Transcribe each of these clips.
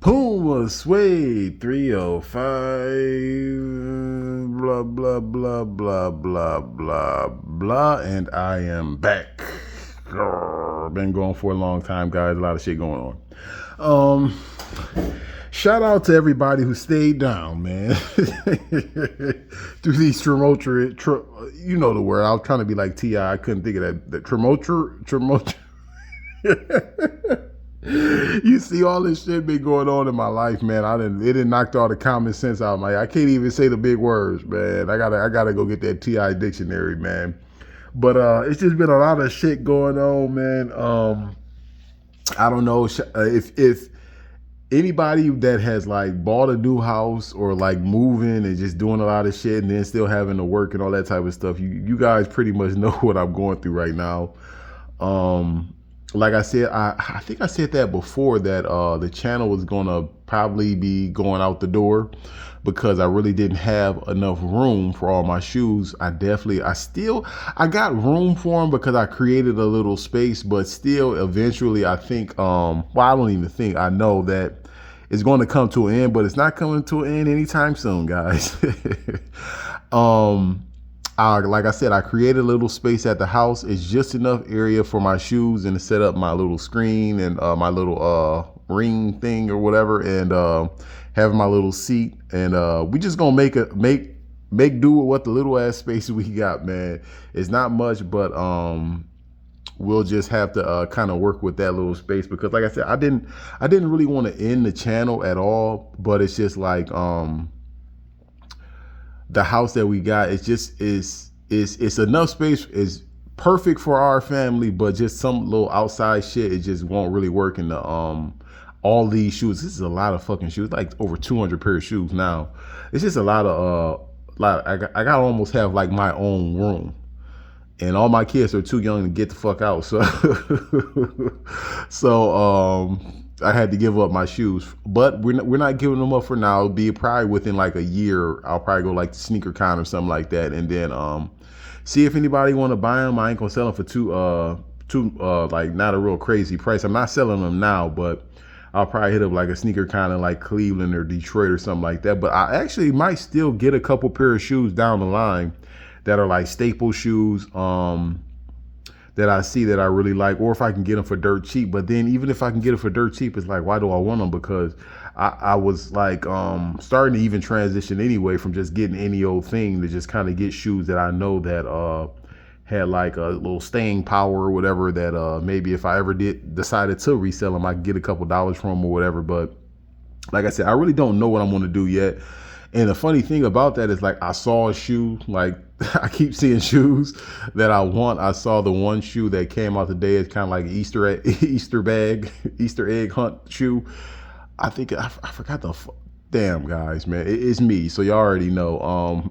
Puma Suede 305, blah, blah, blah, blah, blah, blah, blah, and I am back. Been going for a long time, guys. A lot of shit going on. Shout out to everybody who stayed down, man. Through these you know the word. I was trying to be like T.I. I couldn't think of that. The tremotor. You see all this shit been going on in my life, man. It done knocked all the common sense out of my. I can't even say the big words, man. I gotta go get that TI dictionary, man. But it's just been a lot of shit going on, man. I don't know if anybody that has like bought a new house or like moving and just doing a lot of shit and then still having to work and all that type of stuff, you guys pretty much know what I'm going through right now. Like I said, I think I said that before, that the channel was gonna probably be going out the door because I really didn't have enough room for all my shoes. I got room for them because I created a little space, but still eventually I think, I know that it's going to come to an end, but it's not coming to an end anytime soon, guys. Like I said, I created a little space at the house. It's just enough area for my shoes and to set up my little screen and my little ring thing or whatever, and having my little seat. And we just gonna make do with what the little ass space we got, man. It's not much, but we'll just have to kind of work with that little space, because like I said, I didn't really want to end the channel at all, but it's just like the house that we got, it's enough space, is perfect for our family, but just some little outside shit, it just won't really work in the all these shoes. This is a lot of fucking shoes, like over 200 pair of shoes now. It's just a lot of I gotta almost have like my own room, and all my kids are too young to get the fuck out, so I had to give up my shoes, but we're not giving them up for now. It'll be probably within like a year. I'll probably go like to Sneaker Con or something like that, and then see if anybody want to buy them. I ain't gonna sell them for too like not a real crazy price. I'm not selling them now, but I'll probably hit up like a Sneaker Con in like Cleveland or Detroit or something like that. But I actually might still get a couple pair of shoes down the line that are like staple shoes. That I see that I really like, or if I can get them for dirt cheap. But then even if I can get them for dirt cheap, it's like, why do I want them? Because I was like starting to even transition anyway from just getting any old thing to just kind of get shoes that I know that had like a little staying power or whatever, that maybe if I ever decided to resell them, I could get a couple dollars from them or whatever. But like I said, I really don't know what I'm going to do yet. And the funny thing about that is, like, I saw a shoe, like I keep seeing shoes that I want. I saw the one shoe that came out today. It's kind of like an Easter egg hunt shoe. I think I forgot damn, guys, man, it's me. So y'all already know.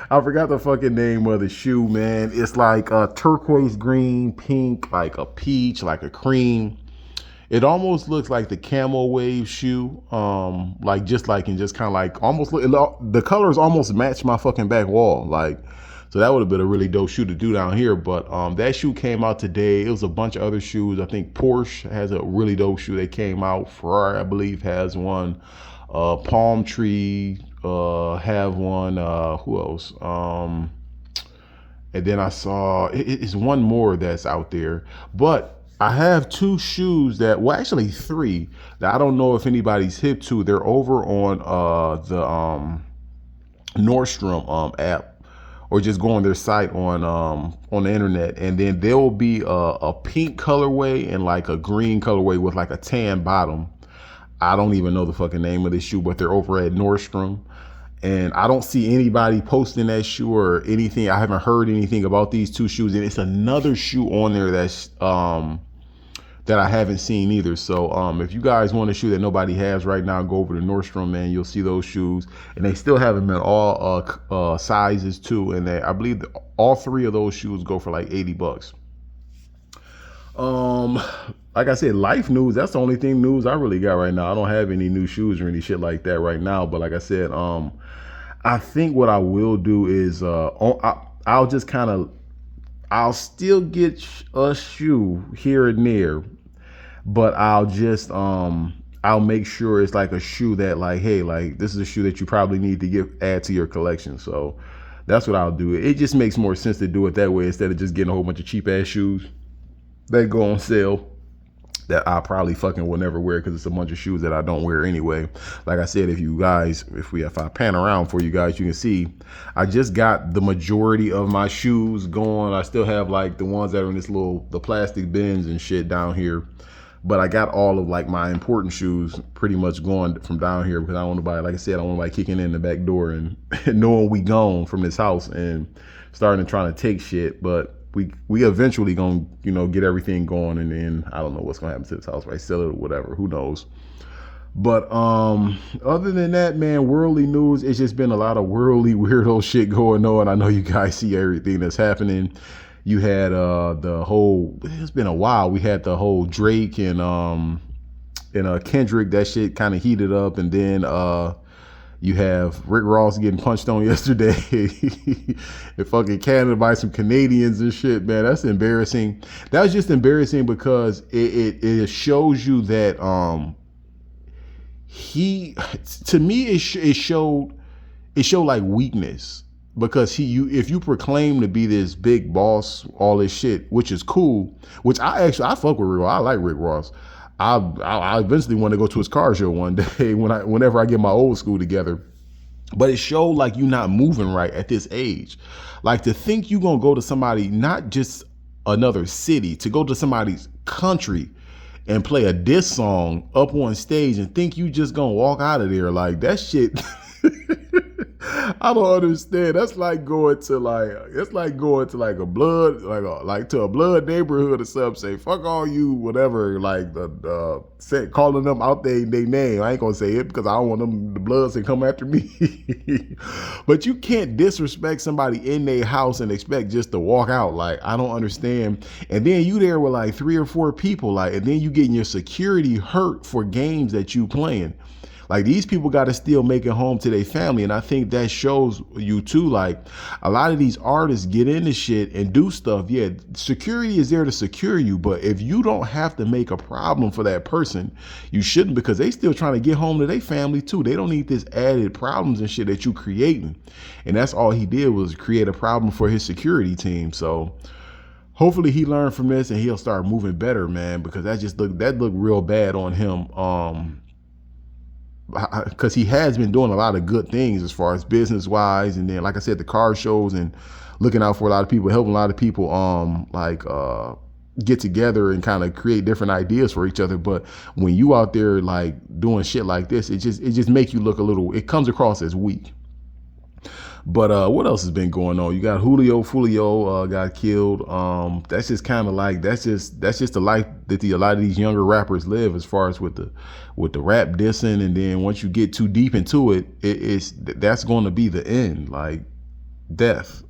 I forgot the fucking name of the shoe, man. It's like a turquoise green, pink, like a peach, like a cream. It almost looks like the Camo Wave shoe, like just kind of like almost the colors almost match my fucking back wall, like, so that would have been a really dope shoe to do down here. But that shoe came out today. It was a bunch of other shoes. I think Porsche has a really dope shoe that came out. Ferrari, I believe, has one. Palm Tree have one. Who else? And then I saw it's one more that's out there, but I have two shoes actually three, that I don't know if anybody's hip to. They're over on the Nordstrom app, or just go on their site on the internet, and then there will be a pink colorway and like a green colorway with like a tan bottom. I don't even know the fucking name of this shoe, but they're over at Nordstrom. And I don't see anybody posting that shoe or anything. I haven't heard anything about these two shoes. And it's another shoe on there that's that I haven't seen either. So if you guys want a shoe that nobody has right now, go over to Nordstrom, man. You'll see those shoes, and they still have them in all sizes too. And I believe all three of those shoes go for like $80. Like I said, life news, that's the only thing news I really got right now. I don't have any new shoes or any shit like that right now. But like I said, I think what I will do is I'll just kind of, I'll still get a shoe here and there, but I'll just I'll make sure it's like a shoe that like, hey, like this is a shoe that you probably need to add to your collection. So that's what I'll do. It just makes more sense to do it that way instead of just getting a whole bunch of cheap ass shoes that go on sale that I probably fucking will never wear because it's a bunch of shoes that I don't wear anyway. Like I said, if I pan around for you guys, you can see I just got the majority of my shoes going. I still have like the ones that are in the plastic bins and shit down here. But I got all of like my important shoes pretty much going from down here because I don't want nobody, like I said, I don't want nobody kicking in the back door and knowing we gone from this house and starting to trying to take shit. But we eventually gonna, get everything going, and then I don't know what's gonna happen to this house, right? Sell it or whatever, who knows. But other than that, man, worldly news, it's just been a lot of worldly weirdo shit going on. I know you guys see everything that's happening. You had it's been a while. We had the whole Drake and Kendrick, that shit kind of heated up, and then you have Rick Ross getting punched on yesterday in fucking Canada by some Canadians and shit, man. That's embarrassing. That was just embarrassing because it shows you that to me it showed like weakness. Because if you proclaim to be this big boss, all this shit, which is cool, which I fuck with Rick Ross. I like Rick Ross. I eventually want to go to his car show one day whenever I get my old school together. But it showed like you not moving right at this age. Like to think you gonna go to somebody, not just another city, to go to somebody's country and play a diss song up on stage and think you just gonna walk out of there like that shit. I don't understand. That's like going to a blood, to a blood neighborhood or something. Say fuck all you, whatever. Like calling them out they name. I ain't gonna say it because I don't want the bloods to come after me. But you can't disrespect somebody in their house and expect just to walk out. Like I don't understand. And then you there with like 3 or 4 people. And then you getting your security hurt for games that you playing. Like these people got to still make it home to their family. And I think that shows you too, like a lot of these artists get into shit and do stuff. Yeah, security is there to secure you. But if you don't have to make a problem for that person, you shouldn't, because they still trying to get home to their family too. They don't need this added problems and shit that you creating. And that's all he did was create a problem for his security team. So hopefully he learned from this and he'll start moving better, man, because that looked real bad on him. Because he has been doing a lot of good things as far as business wise, and then like I said, the car shows and looking out for a lot of people, helping a lot of people get together and kind of create different ideas for each other. But when you out there like doing shit like this, it just make you look it comes across as weak. But what else has been going on? You got Fulio got killed. That's just kind of like that's just the life that a lot of these younger rappers live, as far as with the rap dissing. And then once you get too deep into that's going to be the end, like death.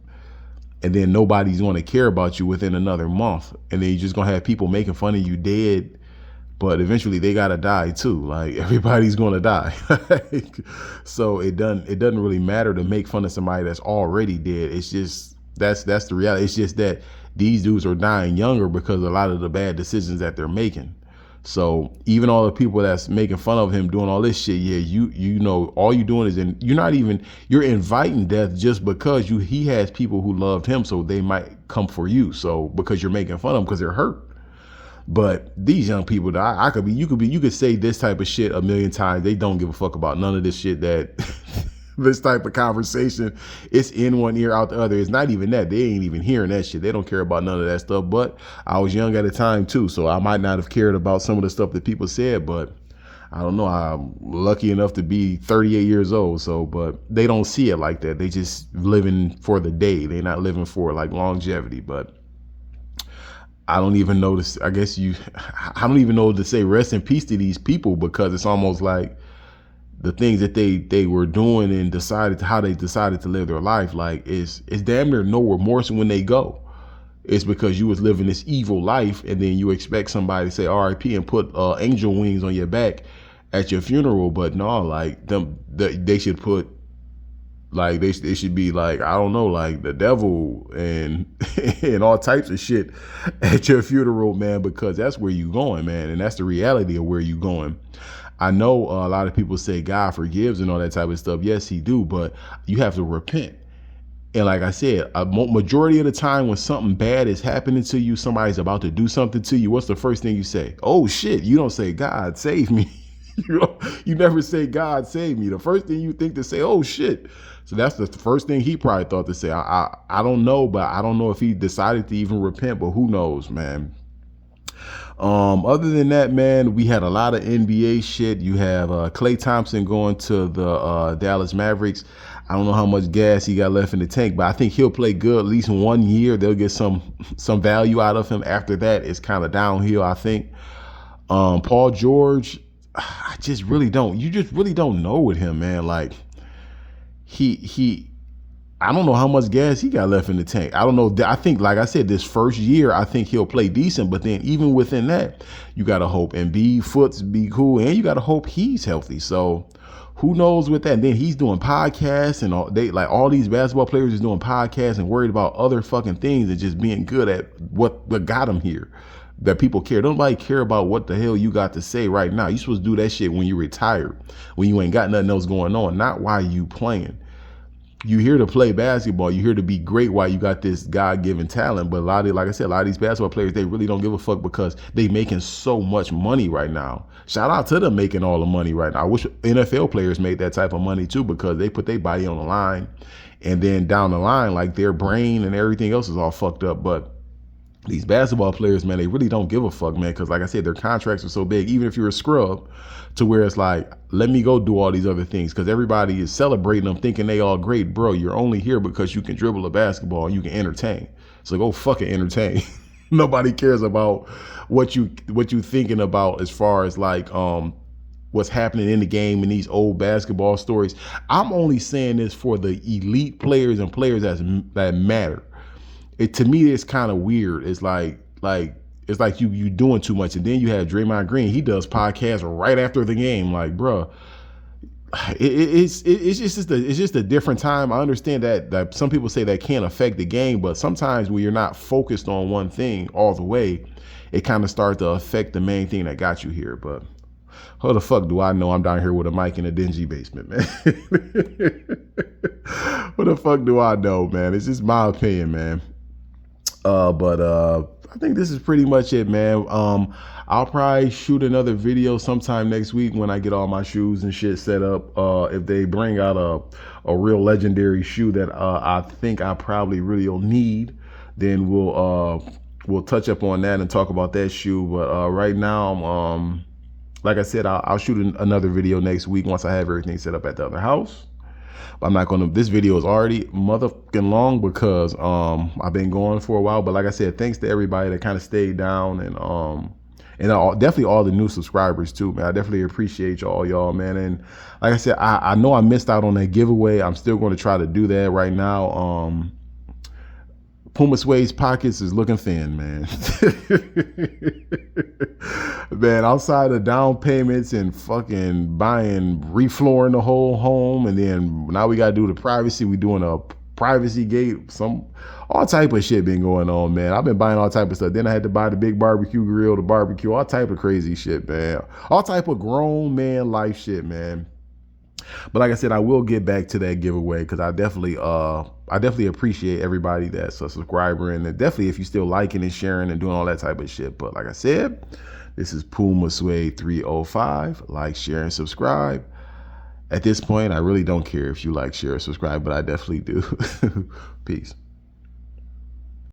And then nobody's going to care about you within another month, and then you're just gonna have people making fun of you dead. But eventually they gotta die too. Like everybody's gonna die. So it doesn't really matter to make fun of somebody that's already dead. It's just that's the reality. It's just that these dudes are dying younger because of a lot of the bad decisions that they're making. So even all the people that's making fun of him doing all this shit, yeah, you know, all you're doing is you're inviting death just because he has people who loved him, so they might come for you. So because you're making fun of them because they're hurt. But these young people, you could say this type of shit a million times. They don't give a fuck about none of this shit that this type of conversation. It's in one ear, out the other. It's not even that. They ain't even hearing that shit. They don't care about none of that stuff. But I was young at the time too, so I might not have cared about some of the stuff that people said, but I don't know. I'm lucky enough to be 38 years old. So, but they don't see it like that. They just living for the day. They're not living for like longevity. But I don't even know this. I don't even know to say rest in peace to these people, because it's almost like the things that they were doing and how they decided to live their life. Like it's damn near no remorse when they go. It's because you was living this evil life, and then you expect somebody to say R.I.P. and put angel wings on your back at your funeral. But no, like they should put, like they should be like, I don't know, like the devil and and all types of shit at your funeral, man, because that's where you going, man. And that's the reality of where you going. I know a lot of people say God forgives and all that type of stuff. Yes, he do, but you have to repent. And like I said, a majority of the time when something bad is happening to you, somebody's about to do something to you, what's the first thing you say? Oh shit. You don't say, God save me. You never say, God save me. The first thing you think to say, oh shit. So that's the first thing he probably thought to say. I don't know, but I don't know if he decided to even repent, but who knows, man. Other than that, man, we had a lot of NBA shit. You have Klay Thompson going to the Dallas Mavericks. I don't know how much gas he got left in the tank, but I think he'll play good at least 1 year. They'll get some value out of him. After that, it's kind of downhill, I think. Paul George, I just really don't. You just really don't know with him, man. Like I don't know how much gas he got left in the tank. I don't know. I think, like I said, this first year, I think he'll play decent. But then even within that, you got to hope Embiid foots be cool, and you got to hope he's healthy. So who knows with that? And then he's doing podcasts, and all these basketball players is doing podcasts and worried about other fucking things and just being good at what got them here. That people care. Nobody care about what the hell you got to say right now. You supposed to do that shit when you retired, when you ain't got nothing else going on, not while you playing. You here to play basketball. You here to be great while you got this God-given talent. But like I said, a lot of these basketball players, they really don't give a fuck because they making so much money right now. Shout out to them making all the money right now. I wish NFL players made that type of money too, because they put their body on the line. And then down the line, like their brain and everything else is all fucked up. But these basketball players, man, they really don't give a fuck, man, because like I said, their contracts are so big, even if you're a scrub, to where it's like, let me go do all these other things, because everybody is celebrating them, thinking they all great. Bro, you're only here because you can dribble a basketball and you can entertain. So go fucking entertain. Nobody cares about what you thinking about as far as like what's happening in the game and these old basketball stories. I'm only saying this for the elite players and players that matter. To me, it's kind of weird. It's like you doing too much. And then you have Draymond Green. He does podcasts right after the game. Like, bro, it's just a different time. I understand that some people say that can't affect the game, but sometimes when you're not focused on one thing all the way, it kind of starts to affect the main thing that got you here. But how the fuck do I know I'm down here with a mic in a dingy basement, man? What the fuck do I know, man? It's just my opinion, man. But I think this is pretty much it, man. I'll probably shoot another video sometime next week when I get all my shoes and shit set up. If they bring out a real legendary shoe that I think I probably really will need, then we'll touch up on that and talk about that shoe. But right now, like I said, I'll shoot another video next week once I have everything set up at the other house. I'm not going to, this video is already motherfucking long because I've been going for a while. But like I said, thanks to everybody that kind of stayed down, and definitely all the new subscribers too, man. I definitely appreciate y'all, man. And like I said, I know I missed out on that giveaway. I'm still going to try to do that right now. Puma Suede's pockets is looking thin, man. Man, outside of down payments and fucking reflooring the whole home, and then now we gotta do the privacy. We doing a privacy gate, all type of shit been going on, man. I've been buying all type of stuff. Then I had to buy the big barbecue grill, the barbecue, all type of crazy shit, man. All type of grown man life shit, man. But like I said, I will get back to that giveaway because I definitely appreciate everybody that's a subscriber, and definitely if you still liking and sharing and doing all that type of shit. But like I said, this is Puma Suede 305. Like, share, and subscribe. At this point, I really don't care if you like, share, or subscribe, but I definitely do. Peace.